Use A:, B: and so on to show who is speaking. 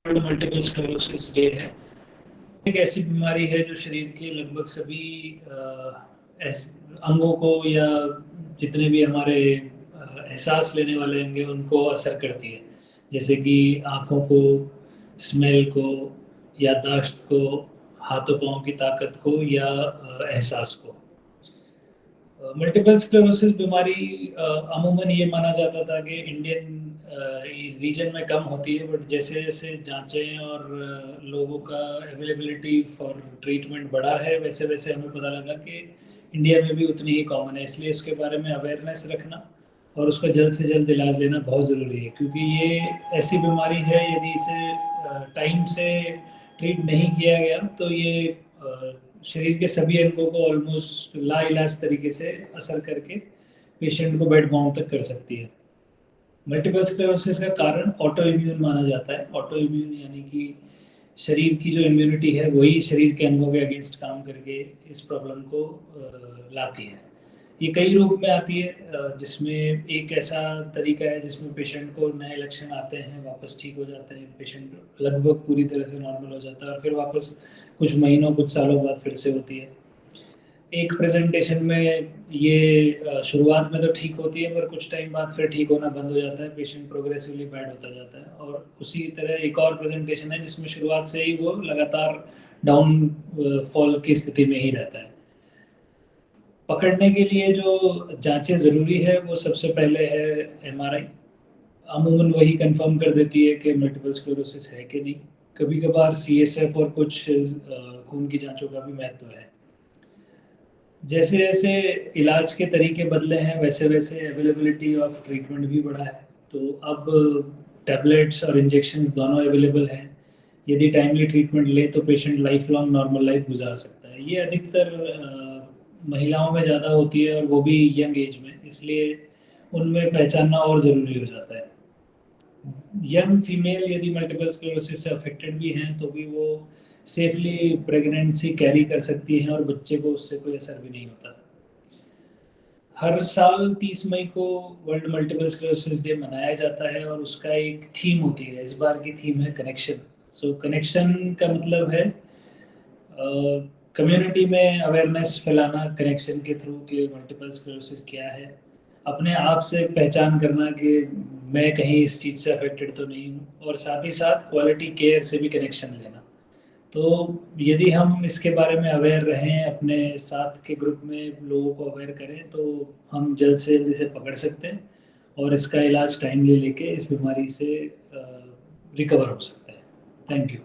A: Multiple sclerosis day है। एक ऐसी बीमारी है जो शरीर के लगभग सभी अंगों को या जितने भी हमारे एहसास लेने वाले अंग हैं उनको असर करती है। जैसे कि आँखों को, स्मेल को, याददाश्त को, हाथों पाँव की ताकत को या एहसास को। मल्टीपल स्क्लेरोसिस बीमारी अमूमन ये माना जाता था कि इंडियन रीजन में कम होती है, बट जैसे जैसे जांचें और लोगों का अवेलेबिलिटी फॉर ट्रीटमेंट बढ़ा है, वैसे वैसे हमें पता लगा कि इंडिया में भी उतनी ही कॉमन है। इसलिए उसके बारे में अवेयरनेस रखना और उसका जल्द से जल्द इलाज लेना बहुत ज़रूरी है, क्योंकि ये ऐसी बीमारी है, यदि इसे टाइम से ट्रीट नहीं किया गया तो ये शरीर के सभी अंगों को ऑलमोस्ट लाइलाज तरीके से असर करके पेशेंट को बेड बाउंड तक कर सकती है। मल्टीपल स्क्लेरोसिस का कारण ऑटो इम्यून माना जाता है। ऑटो इम्यून यानी कि शरीर की जो इम्यूनिटी है वही शरीर के अंगों के अगेंस्ट काम करके इस प्रॉब्लम को लाती है। ये कई रूप में आती है, जिसमें एक ऐसा तरीका है जिसमें पेशेंट को नए लक्षण आते हैं, वापस ठीक हो जाते हैं, पेशेंट लगभग पूरी तरह से नॉर्मल हो जाता है और फिर वापस कुछ महीनों कुछ सालों बाद फिर से होती है। एक प्रेजेंटेशन में ये शुरुआत में तो ठीक होती है, पर कुछ टाइम बाद फिर ठीक होना बंद हो जाता है, पेशेंट प्रोग्रेसिवली बैड होता जाता है। और उसी तरह एक और प्रेजेंटेशन है जिसमें शुरुआत से ही वो लगातार डाउन फॉल की स्थिति में ही रहता है। पकड़ने के लिए जो जांचें ज़रूरी है वो सबसे पहले है एमआरआई। अमूमन वही कंफर्म कर देती है कि मल्टीपल स्क्लेरोसिस है कि नहीं। कभी कभार सीएसएफ और कुछ खून की जांचों का भी महत्व है। जैसे जैसे इलाज के तरीके बदले हैं वैसे वैसे अवेलेबिलिटी ऑफ ट्रीटमेंट भी बढ़ा है। तो अब टैबलेट्स और इंजेक्शंस दोनों अवेलेबल हैं। यदि टाइमली ट्रीटमेंट ले तो patient life long normal life गुजार सकता है। ये अधिकतर महिलाओं में ज़्यादा होती है और वो भी यंग एज में, इसलिए उनमें पहचानना और ज़रूरी हो जाता है। यंग फीमेल यदि मल्टीपल स्क्लेरोसिस से अफेक्टेड भी हैं तो भी वो सेफली प्रेगनेंसी कैरी कर सकती हैं और बच्चे को उससे कोई असर भी नहीं होता। हर साल 30 मई को वर्ल्ड मल्टीपल स्क्लेरोसिस डे मनाया जाता है और उसका एक थीम होती है। इस बार की थीम है कनेक्शन। सो कनेक्शन का मतलब है कम्युनिटी में अवेयरनेस फैलाना कनेक्शन के थ्रू कि मल्टीपल स्क्लेरोसिस क्या है, अपने आप से पहचान करना कि मैं कहीं इस चीज़ से अफेक्टेड तो नहीं हूँ, और साथ ही साथ क्वालिटी केयर से भी कनेक्शन लेना। तो यदि हम इसके बारे में अवेयर रहें, अपने साथ के ग्रुप में लोगों को अवेयर करें, तो हम जल्द से जल्द इसे पकड़ सकते हैं और इसका इलाज टाइमली लेके इस बीमारी से रिकवर हो सकता है। Thank you.